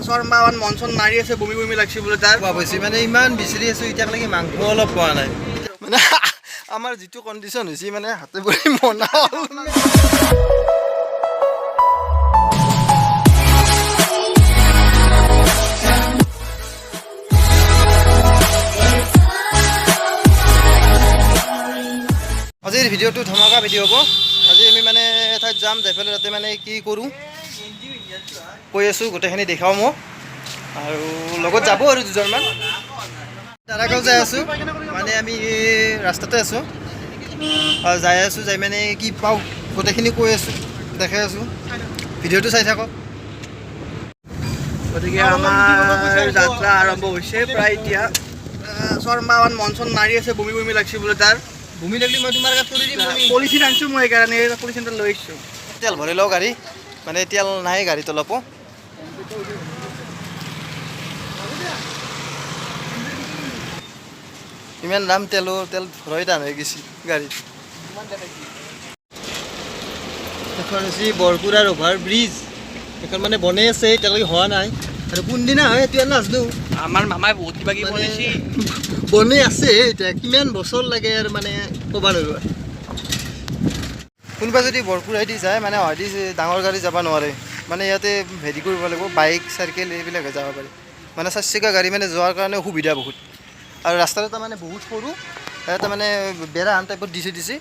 চৰমাৱান মনচন মাৰি আছে, বমি বমি লাগছে বোলে তাৰ। ভাবিছোঁ মানে ইমান বিচাৰি আছোঁ, এতিয়ালৈকে মাংস অলপ পোৱা নাই। মানে আমাৰ যিটো কণ্ডিশ্যন হৈছে মানে হাতে ভৰি মনা আজিৰ ভিডিঅ'টো ধমাকা ভিডিঅ' হ'ব। আজি আমি মানে এঠাইত যাম, যাই পেলাই তাতে মানে কি কৰোঁ কৈ আছোঁ, গোটেইখিনি দেখাওঁ মোক আৰু লগত যাব আৰু দুজনমান। দাদাগাঁও যাই আছোঁ, মানে আমি ৰাস্তাতে আছোঁ, যাই আছোঁ, যাই মানে কি পাওঁ গোটেইখিনি কৈ আছোঁ, দেখাই আছোঁ, ভিডিঅ'টো চাই থাকক। গতিকে আমাৰ যাত্ৰা আৰম্ভ হৈছে প্ৰায় এতিয়া। চৰমাৱান মনচন মাৰি আছে, বমি বমি লাগছে বোলে তাৰ। ভূমি লাগিলে মই তোমাৰ গাত কৰি দিম। পলিথিন আনিছোঁ মই, সেইকাৰণে পলিথিনটো লৈ আহিছোঁ। তেল ভৰাই লওঁ গাড়ী, মানে তেল নাই গাড়ীত অলপো। ইমান দাম তেলৰ, তেল ভৰাই টান হৈ গৈছে গাড়ীত। এখন হৈছে বৰপুৰাৰ অভাৰ ব্ৰিজ, এখন মানে বনাই আছে, এতিয়ালৈকে হোৱা নাই। আৰু কোনদিনা হয় সেইটো নাজানো। আমাৰ মামাই বহুত কিবা কিবি বনাইছে, বনাই আছে, এতিয়া কিমান বছৰ লাগে আৰু মানে ক'ব নোৱাৰোঁ। কোনোবা যদি বৰপুৰাইদি যায় মানে হয়দি ডাঙৰ গাড়ী যাব নোৱাৰে, মানে ইয়াতে হেৰি কৰিব লাগিব, বাইক চাইকেল এইবিলাকে যাব পাৰে। মানে 4 চকীয়া গাড়ী মানে যোৱাৰ কাৰণে অসুবিধা বহুত। আৰু ৰাস্তাটো তাৰমানে বহুত সৰু, এটা মানে বেৰা আন টাইপত দিছে,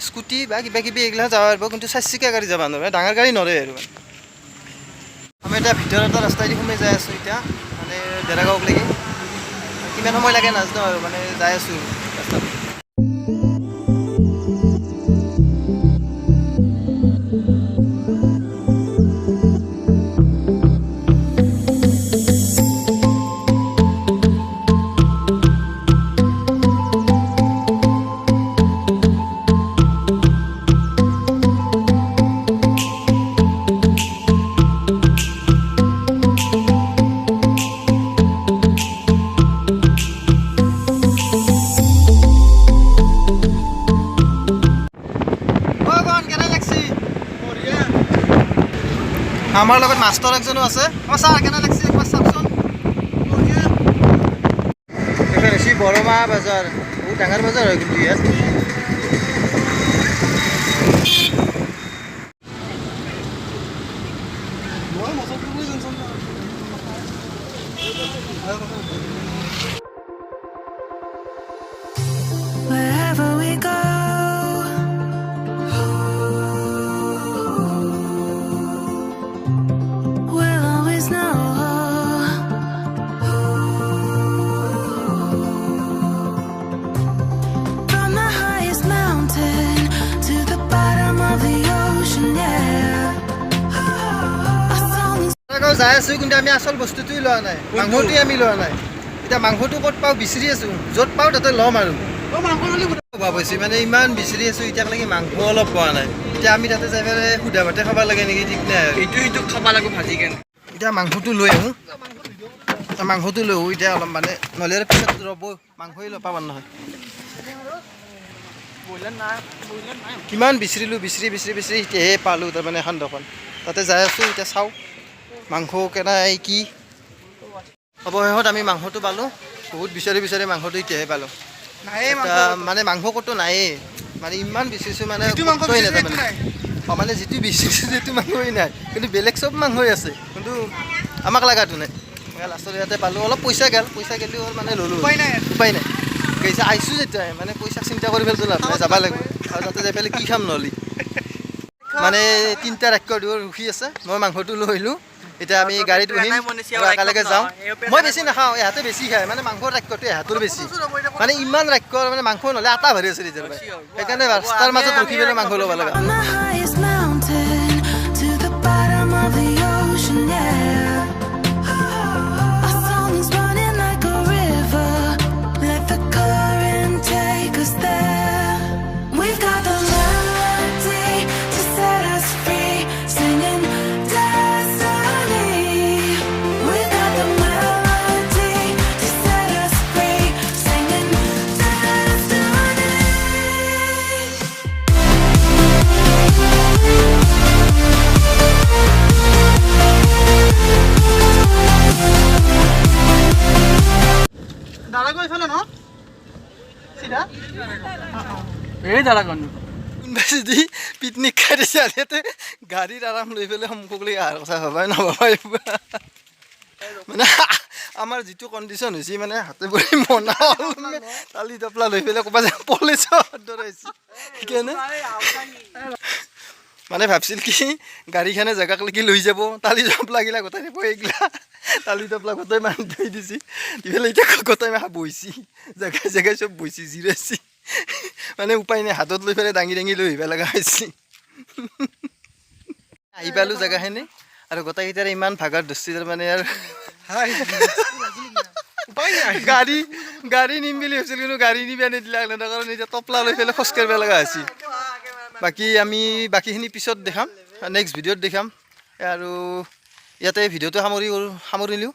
স্কুটি বা কিবা কিবি এইগিলাক যাব পাৰিব, কিন্তু 4 চকীয়া গাড়ী যাব নোৱাৰে, ডাঙৰ গাড়ী নৰে আৰু। আমি এতিয়া ভিতৰত এটা ৰাস্তাইদি সোমাই যাই আছোঁ এতিয়া, মানে ডেৰাগাঁৱলৈকে। কিমান সময় লাগে নাজানো আৰু, মানে যাই আছোঁ ৰাস্তাত। আমাৰ লগত মাষ্টৰ একজনো আছে। ছাৰ কেনে লাগিছে একবাৰ চাওকচোন। এইখন হৈছে বৰমাহ বাজাৰ, বহুত ডাঙৰ বাজাৰ হয় কিন্তু ইয়াত। Wherever we go, we'll always know. From the highest mountain to the bottom of the ocean, yeah. Our song is যাই আছোঁ, কিন্তু আমি আচল বস্তুটোৱে লোৱা নাই, মাংসটোৱে আমি লোৱা নাই। এতিয়া মাংসটো ক'ত পাওঁ বিচাৰি আছোঁ, য'ত পাওঁ তাতে ল'ম আৰু। ভাবিছোঁ মানে ইমান বিচাৰি আছোঁ, এতিয়ালৈকে মাংস অলপ পোৱা নাই। এতিয়া আমি তাতে যাই পেলাই সুধা ভাতে খাব লাগে নেকি ঠিক নাই। এইটো খাব লাগিব ভাজি কেনে। এতিয়া মাংসটো লৈ আহোঁ, মাংসটো লৈ আহোঁ এতিয়া অলপ, মানে নহ'লে আৰু পিছত ৰ'ব, মাংসই পাব নহয়। কিমান বিচাৰিলোঁ, বিচাৰি এতিয়াহে পালোঁ তাৰমানে এখন দোকান। তাতে যাই আছোঁ, এতিয়া চাওঁ মাংস কেনে কি। অৱশেষত আমি মাংসটো পালোঁ, বহুত বিচাৰি মাংসটো এতিয়াহে পালোঁ। মানে মাংস ক'তো নায়েই, মানে ইমান বিচাৰিছোঁ, মানে ক'তোৱে নাযায় মানে। মানে যিটো বিচাৰিছোঁ সেইটো মাংসই নাই, কিন্তু বেলেগ চব মাংসই আছে, কিন্তু আমাক লগাটো নাই। লাষ্টত ইয়াতে পালোঁ, অলপ পইচা গেলিও মানে ল'লোঁ, উপায় নাই। গৈছে আহিছোঁ যেতিয়া মানে পইচা চিন্তা কৰি পেলাই লাভ নাই, যাব লাগিব। আৰু তাতে যাই পেলাই কি খাম নহ'লে, মানে 3টা ৰাক্ষস ৰখি আছে, মই মাংসটো লৈ আহিলোঁ। এতিয়া আমি গাড়ীত বহিম আৰু একেলগে যাওঁ। মই বেছি নাখাওঁ, ইহঁতে বেছি খায়, মানে মাংসৰ ৰাক্ষটো ইহঁতৰ বেছি, মানে ইমান ৰাক্ষ মানে মাংস নহ'লে আটা ভাৰি আছে ৰিজাৰ্ভ, সেইকাৰণে ৰাস্তাৰ মাজত ৰখি পেলাই মাংস ল'ব লগা। from the highest mountain to the bottom of the ocean, yeah. Our song is running like a river, let the current take us there. We've got the melody to set us free, singing destiny. We've got the melody to set us free, singing destiny. এই দাদা কন কোনোবাই যদি picnic খাই দিছে ইয়াতে গাড়ীত আৰাম লৈ পেলাই সন্মুখলৈ অহাৰ কথা ভাবাই নাভাবাই মানে আমাৰ যিটো কণ্ডিশ্যন হৈছে মানে হাতে ভৰি মনা তালি টপলা লৈ পেলাই ক'ৰবাত পলিচৰ দৰে হৈছে সেইকাৰণে মানে ভাবছিল কি গাড়ীখনে জেগাক লাগি লৈ যাব তালি টপলাগিলা গোটাই দিব এইগিলা তালি টপলা গোটাই মানুহ থৈ দিছে দি পেলাই এতিয়া গোটাই মাহ বহিছে জেগাই জেগাই চব বহিছে জিৰাইছে মানে উপায় নাই হাতত লৈ পেলাই দাঙি দাঙি লৈ আহিব লগা হৈছে আহি পালোঁ জেগাখিনি আৰু গোটেইকেইটাৰে ইমান ভাগৰ ধৰিছে তাৰমানে আৰু গাড়ী নিম বুলি ভাবিছিল কিন্তু গাড়ী নিব নিদিলে কাৰণ এতিয়া টপলা লৈ পেলাই খোজকাঢ়িব লগা হৈছে বাকী আমি বাকীখিনি পিছত দেখাম নেক্সট ভিডিঅ'ত দেখাম আৰু ইয়াতে ভিডিঅ'টো সামৰিলোঁ